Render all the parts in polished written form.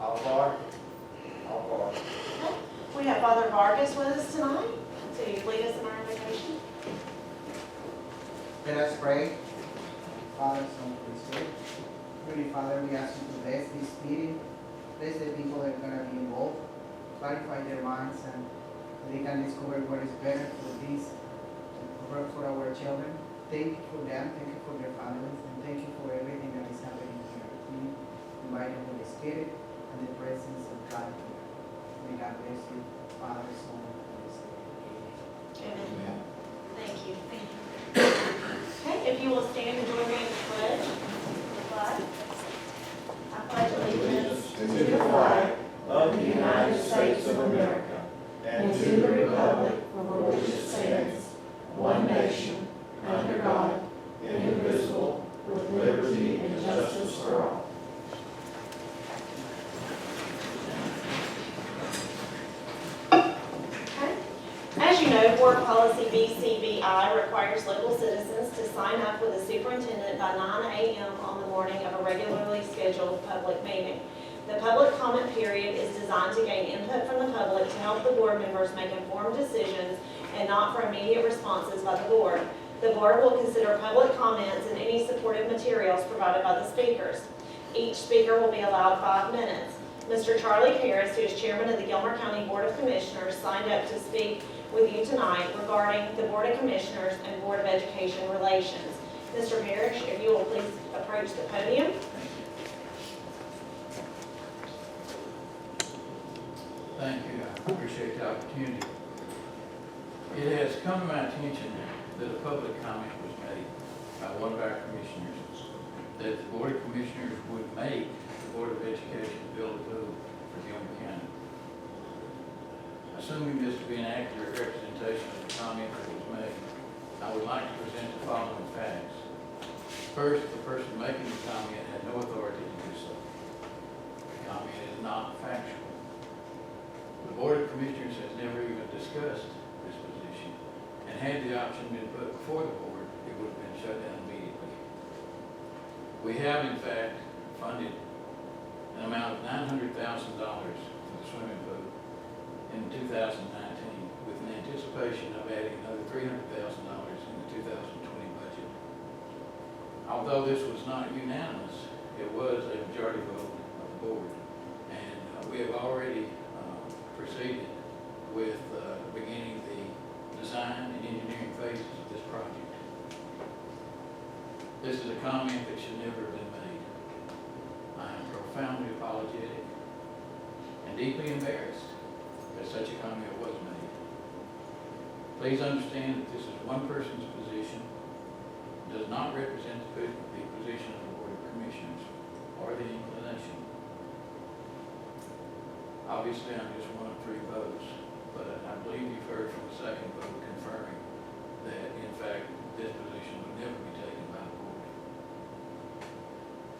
All for it? All for it. Okay. We have Father Vargas with us tonight to lead us in our invocation. Let us pray. Father, Son, Holy Spirit. Heavenly Father, we ask you to bless this meeting, bless the people that are going to be involved, clarify their minds, and they can discover what is better for these, for our children. Thank you for them, thank you for their families, and thank you for everything that is happening here. We invite the Holy Spirit and the presence of God here. May God bless you, Father, Son, and Holy Spirit. Amen. Thank you. Okay, if you will stand and join me in the pledge. The flag. I pledge allegiance to the flag of the United States of America and to the republic for which it stands, one nation, under God, indivisible, with liberty and justice for all. Okay. As you know, Board Policy BCBI requires local citizens to sign up with the superintendent by 9 a.m. on the morning of a regularly scheduled public meeting. The public comment period is designed to gain input from the public to help the board members make informed decisions and not for immediate responses by the board. The board will consider public comments and any supportive materials provided by the speakers. Each speaker will be allowed 5 minutes. Mr. Charlie Harris, who is chairman of the Gilmer County Board of Commissioners, signed up to speak with you tonight regarding the Board of Commissioners and Board of Education relations. Mr. Parrish, if you will please approach the podium. Thank you. I appreciate the opportunity. It has come to my attention that a public comment was made by one of our commissioners that the Board of Commissioners would make the Board of Education build a code for Gilmer County. Assuming this to be an accurate representation of the comment that was made, I would like to present the following facts. First, the person making the comment had no authority to do so. The comment is not factual. The Board of Commissioners has never even discussed this position, and had the option been put before the board, it would have been shut down immediately. We have, in fact, funded an amount of $900,000 for the swimming pool in 2019, with an anticipation of adding another $300,000 in the 2020 budget. Although this was not unanimous, it was a majority vote of the board, and we have already proceeded with beginning the design and engineering phases of this project. This is a comment that should never have been made. I am profoundly apologetic and deeply embarrassed that such a comment was made. Please understand that this is one person's position, does not represent the position of the Board of Commissioners or the inclination. Obviously, I'm just one of 3 votes, but I believe you've heard from the second vote confirming that, in fact, this position would never be taken by the board.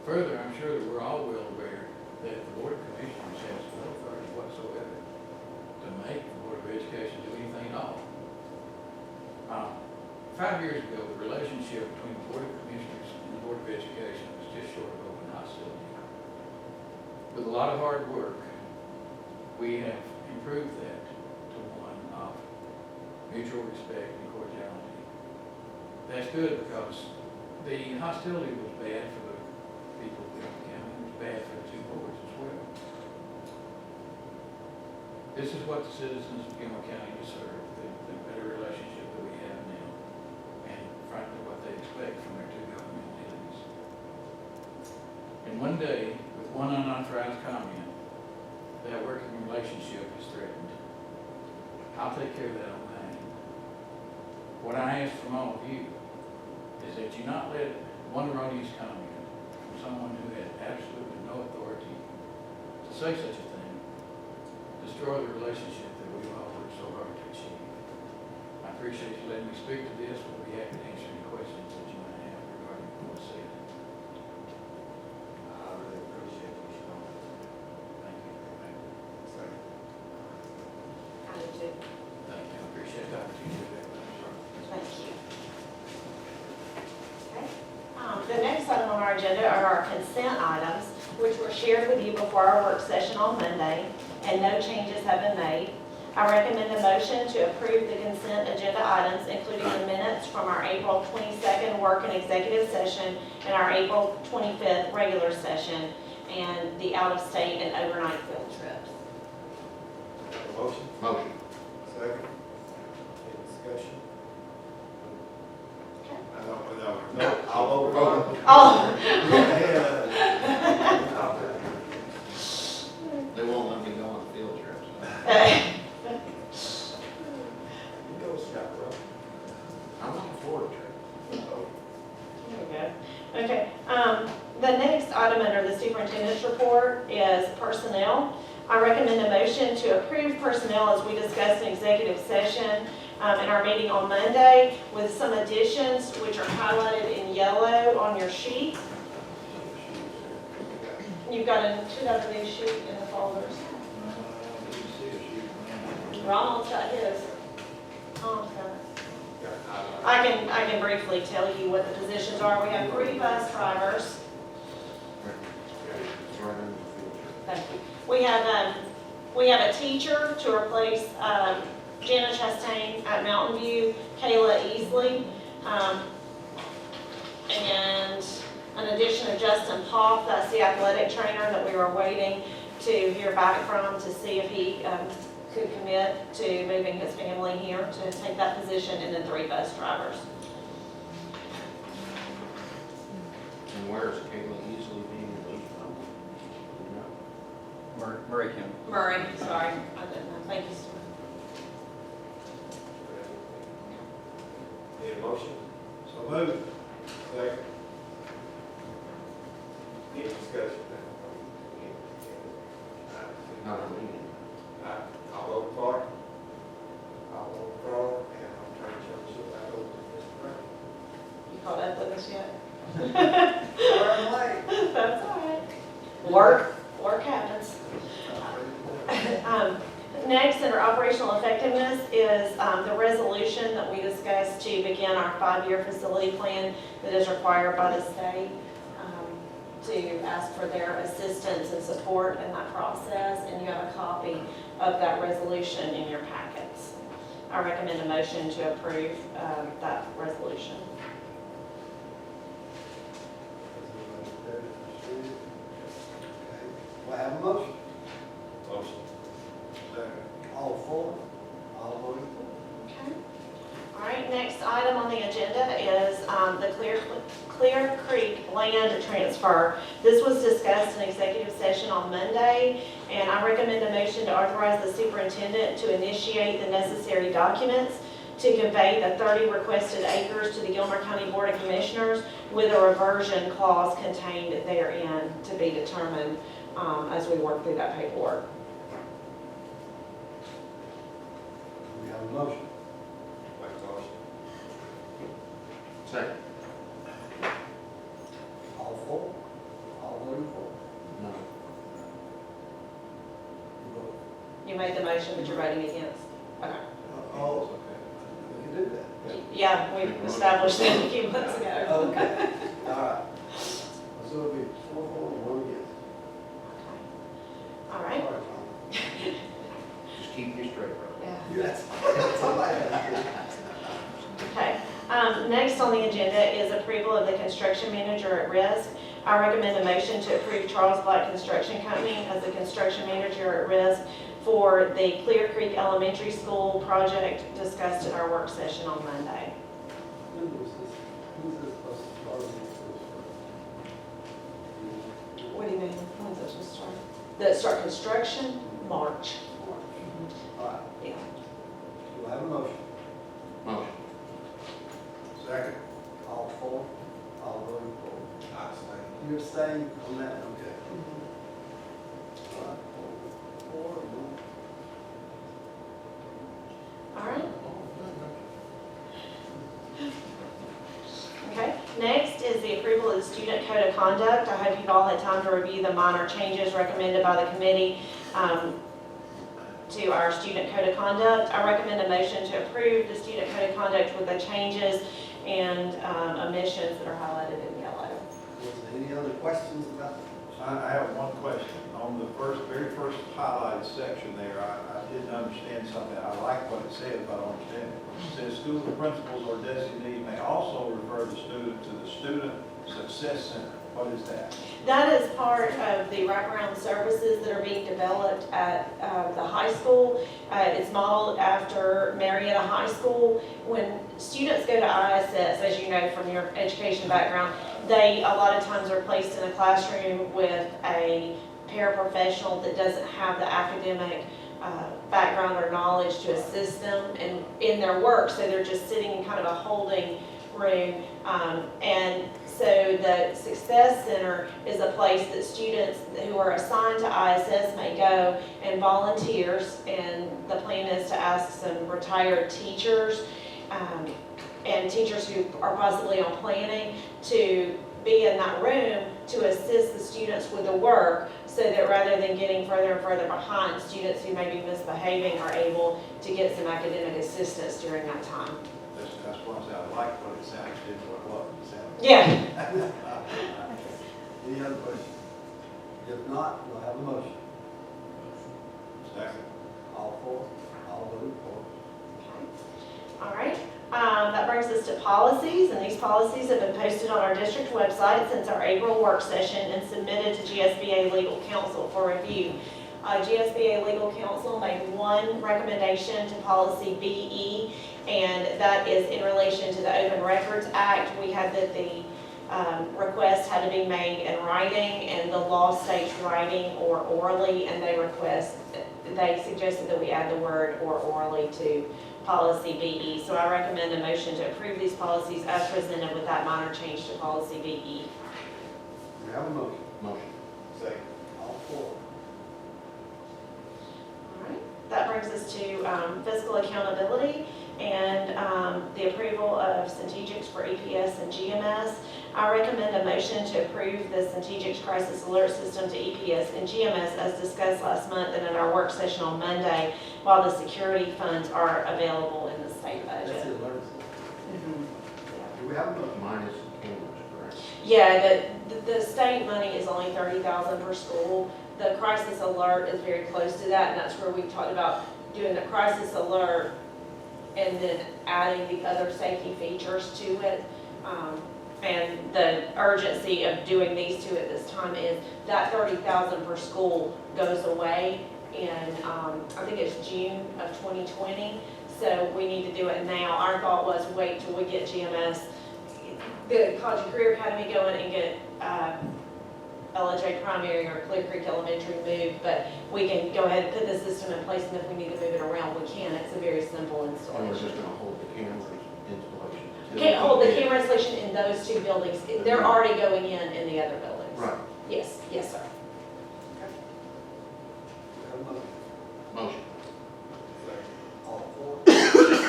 Further, I'm sure that we're all well aware that the Board of Commissioners has no authority whatsoever to make the Board of Education do anything at all. 5 years ago, the relationship between the Board of Commissioners and the Board of Education was just short of open hostility. With a lot of hard work, we have improved that to one of mutual respect and cordiality. That's good because the hostility was bad for the people of Gilmer County. It was bad for the 2 boards as well. This is what the citizens of Gilmer County deserve, the better relationship that we have now, and frankly what they expect from their 2 governmental entities. And one day, with one unauthorized comment, that working relationship is threatened. I'll take care of that on my end. What I ask from all of you is that you not let one erroneous comment from someone who had absolutely no authority to say such a thing destroy the relationship that we've all worked so hard to achieve. I appreciate you letting me speak to this. We'll be happy to answer any questions that you might have regarding what's said. I really appreciate you, Sean. Thank you. I do too. Thank you. I appreciate the opportunity to do that. Thank you. Okay. The next item on our agenda are our consent items. which were shared with you before our work session on Monday, and no changes have been made. I recommend a motion to approve the consent agenda items, including the minutes from our April 22nd work and executive session and our April 25th regular session, and the out-of-state and overnight field trips. Motion? Motion. Second. Any discussion? Okay. No, I'll vote for it. Oh, They won't let me go on field trips. You go, Scott, bro. I'm on a Florida trip. there we go. Okay, the next item under the superintendent's report is personnel. I recommend a motion to approve personnel as we discussed in executive session in our meeting on Monday, with some additions which are highlighted in yellow on your sheet. You've got a new sheet in the folders. Ronald's got his. Tom's got it. I can briefly tell you what the positions are. We have 3 bus drivers. Thank you. We have a teacher to replace Jana Chastain at Mountain View, Kayla Easley, and an addition of Justin Poff. That's the athletic trainer that we were waiting to hear back from to see if he could commit to moving his family here to take that position, and then 3 bus drivers. And where is Kayla easily being released from? Murray County. Murray, sorry, I didn't know. Thank you, Stuart. Need a motion? So moved. Second. Any discussion? Not a meeting. I'll vote for it. I'll vote for it, and I'm trying to turn this back over to Mr. Brown. You caught up with us yet? Sorry, I'm late. That's all right. Work happens. Next, under operational effectiveness, is the resolution that we discussed to begin our 5-year facility plan that is required by the state, to ask for their assistance and support in that process, and you have a copy of that resolution in your packets. I recommend a motion to approve that resolution. Do I have a motion? Motion. Second. All for, all voting for. Okay. All right, next item on the agenda is the Clear Creek land transfer. This was discussed in executive session on Monday, and I recommend a motion to authorize the superintendent to initiate the necessary documents to convey the 30 requested acres to the Gilmer County Board of Commissioners, with a reversion clause contained therein to be determined as we work through that paperwork. We have a motion. Make a motion. Second. All for, all voting for. No. You vote. You made the motion, but you're voting against. Okay. Oh, we can do that. Yeah, we established that a few months ago. Okay, all right. So it'll be 4 for, 1 against. All right. All right, Tom. Just keep you straight, bro. Yeah. Yes. Somebody has to. Okay. Next on the agenda is approval of the construction manager at risk. I recommend a motion to approve Charles Black Construction Company as the construction manager at risk for the Clear Creek Elementary School project discussed in our work session on Monday. Who's this supposed to start with What do you mean? When's it supposed to start? That start construction, March. All right, Yeah. do I have a motion? Motion. Second. All for, all voting for. I say. You abstain on that, okay. All right, 4, 1. All right. Okay, next is the approval of the student code of conduct. I hope you've all had time to review the minor changes recommended by the committee to our student code of conduct. I recommend a motion to approve the student code of conduct with the changes and omissions that are highlighted in yellow. Was there any other questions about the I have one question. On the very first highlighted section there, I didn't understand something. I like what it said, but I don't understand it. It says school principals or designees may also refer the student to the Student Success Center. What is that? That is part of the wraparound services that are being developed at the high school. It's modeled after Marietta High School. When students go to ISS, as you know from your education background, they a lot of times are placed in a classroom with a paraprofessional that doesn't have the academic background or knowledge to assist them in their work, so they're just sitting in kind of a holding room. And so the Success Center is a place that students who are assigned to ISS may go, and volunteers, and the plan is to ask some retired teachers and teachers who are possibly on planning to be in that room to assist the students with the work, so that rather than getting further and further behind, students who may be misbehaving are able to get some academic assistance during that time. That's what I like what it sounds, didn't what it was. It sounded. Yeah. Any other questions? If not, we'll have a motion. Second. All for, all vote for. All right, that brings us to policies, and these policies have been posted on our district website since our April work session and submitted to GSBA Legal Counsel for review. GSBA Legal Counsel made one recommendation to policy BE, and that is in relation to the Open Records Act. We had that the request had to be made in writing, and the law states writing or orally, and they suggested that we add the word or orally to policy BE. So I recommend a motion to approve these policies as presented with that minor change to policy BE. We have a motion. Motion. Second. All for. All right. That brings us to fiscal accountability and the approval of Strategics for EPS and GMS. I recommend a motion to approve the Strategics Crisis Alert System to EPS and GMS as discussed last month and at our work session on Monday, while the security funds are available in the state That's budget. the alert. Mhm. Do we have a motion? Minus cameras, correct? Yeah, the state money is only $30,000 per school. The crisis alert is very close to that, and that's where we talked about doing the crisis alert and then adding the other safety features to it. And the urgency of doing these two at this time is that $30,000 per school goes away in, I think it's June of 2020. So we need to do it now. Our thought was wait till we get GMS, the College and Career Academy going, and get LJ Primary or Clear Creek Elementary moved, but we can go ahead and put the system in place, and if we need to move it around, we can. It's a very simple And we're installation. just gonna hold the cameras installation. Can't hold the camera installation in those two buildings. They're already going in the other buildings. Right, Yes, yes, sir. We have a motion. motion. All for, all vote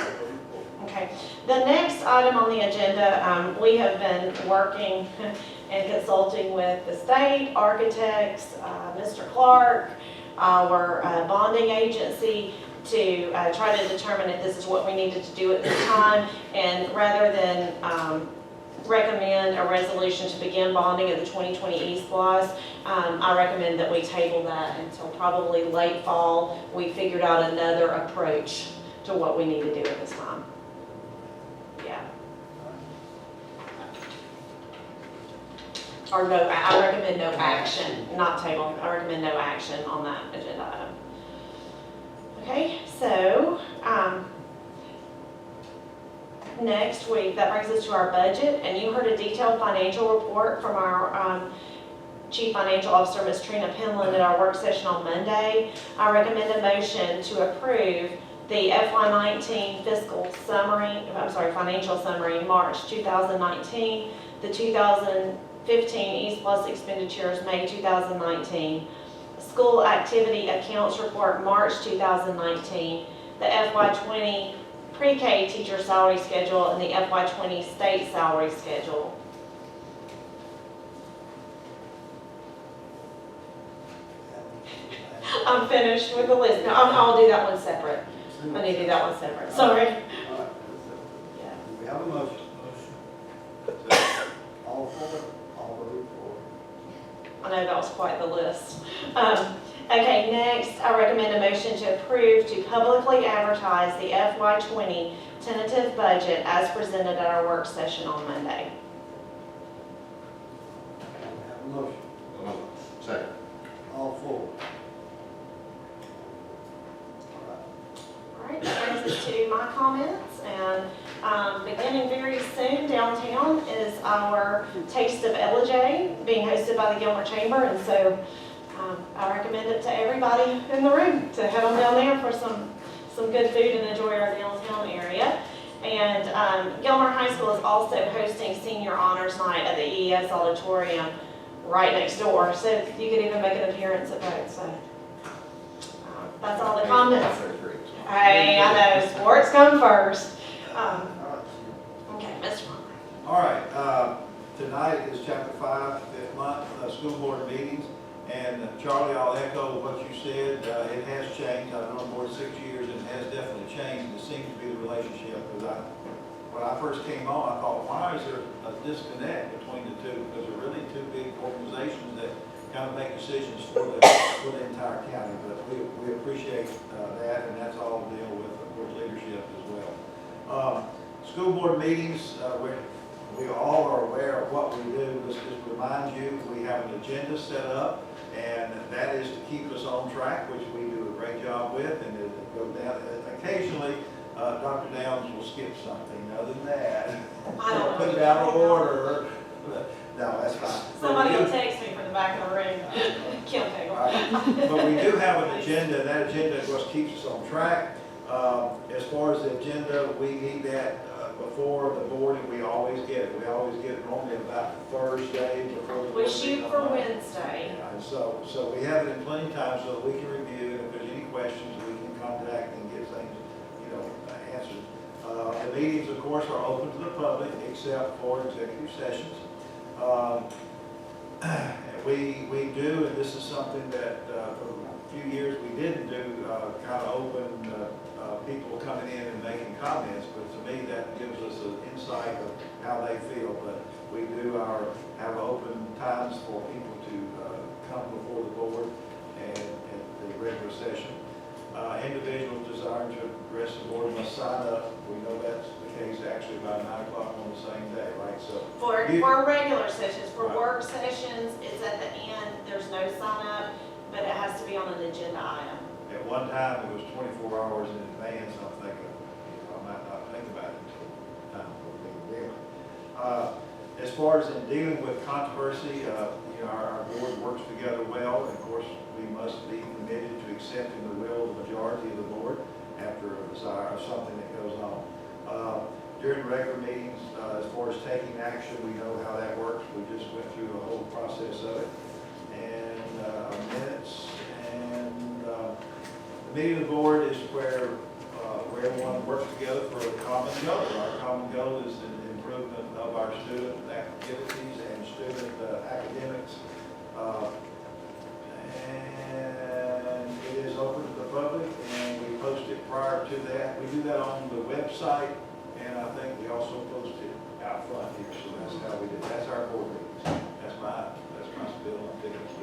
for. Okay. The next item on the agenda, we have been working and consulting with the state, architects, Mr. Clark, our bonding agency, to try to determine if this is what we needed to do at this time. And rather than recommend a resolution to begin bonding of the 2020 East Blos, I recommend that we table that until probably late fall. We figured out another approach to what we need to do at this time. Yeah. Or no, I recommend no action, not table. I recommend no action on that agenda item. Okay, so next week, that brings us to our budget, and you heard a detailed financial report from our Chief Financial Officer, Ms. Trina Penland, at our work session on Monday. I recommend a motion to approve the FY19 financial summary, March 2019, the 2015 East Plus expenditures, May 2019, school activity accounts report, March 2019, the FY20 pre-K teacher salary schedule, and the FY20 state salary schedule. I'm finished with the list. No, I'll do that one separate. I need to do that one separate. Sorry. All right, Yeah. do we have a motion? All for, all vote for. know that was quite the list. Okay, next, I recommend a motion to approve to publicly advertise the FY20 tentative budget as presented at our work session on Monday. Have a motion. Second. All four. All right, that brings us to my comments, and beginning very soon downtown is our Taste of Ellijay being hosted by the Gilmer Chamber, and so I recommend it to everybody in the room to head on down there for some good food and enjoy our downtown area. And Gilmer High School is also hosting Senior Honors Night at the EES Auditorium right next door, so you could even make an appearance at both, so that's all the comments. Hey, I know, sports come first. Okay, Mr. Palmer. All right, tonight is chapter 5, 5th month, school board meetings. And Charlie, I'll echo what you said. It has changed. I've been on board 6 years, and it has definitely changed. It seems to be the relationship, because when I first came on, I thought, why is there a disconnect between the two? Because they're really two big organizations that kind of make decisions for the entire county. But we appreciate that, and that's all to deal with, of course, leadership as well. School board meetings, we all are aware of what we do. Let's just remind you, we have an agenda set up, and that is to keep us on track, which we do a great job with, and it goes down. Occasionally, Dr. Downs will skip something. Other than that, I don't know. put it out of order. No, that's fine. Somebody will text me from the back of the room. Kim All Pegel. right. But we do have an agenda, and that agenda, of course, keeps us on track. As far as the agenda, we need that before the board, and we always get it. We always get it normally about Thursday before the board. We shoot meeting for on Monday. Wednesday. Yeah, and so we have it in plenty of time so that we can review, and if there's any questions, we can contact and get things, answered. The meetings, of course, are open to the public except for executive sessions. We do, and this is something that for a few years we didn't do, kind of open people coming in and making comments, but to me that gives us an insight of how they feel. But we do have open times for people to come before the board and at the regular session. Individuals desiring to address the board must sign up. We know that's the case actually by 9 o'clock on the same day, right? So For regular sessions, for work sessions, it's at the end, there's no sign up, but it has to be on an agenda item. at one time it was 24 hours in advance. I'm thinking, I might not think about it until time for being there. As far as in dealing with controversy, our board works together well. And of course, we must be committed to accepting the will of the majority of the board after a desire of something that goes on. During regular meetings, as far as taking action, we know how that works. We just went through the whole process of it. And minutes, and the meeting of the board is where everyone works together for a common goal. Our common goal is the improvement of our student activities and student academics. And it is open to the public, and we post it prior to that. We do that on the website, and I think we also post it out front here, so that's how we do it. That's our board meetings. That's my spill on tickets.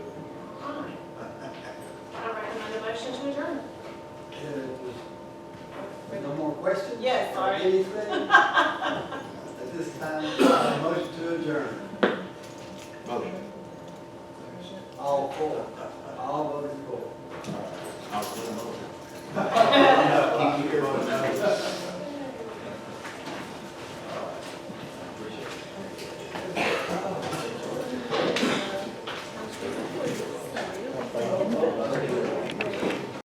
I recommend a motion to adjourn. No more questions? Yes, sorry. Anything? At this time, motion to adjourn. Motion. All four. All voted for. I'll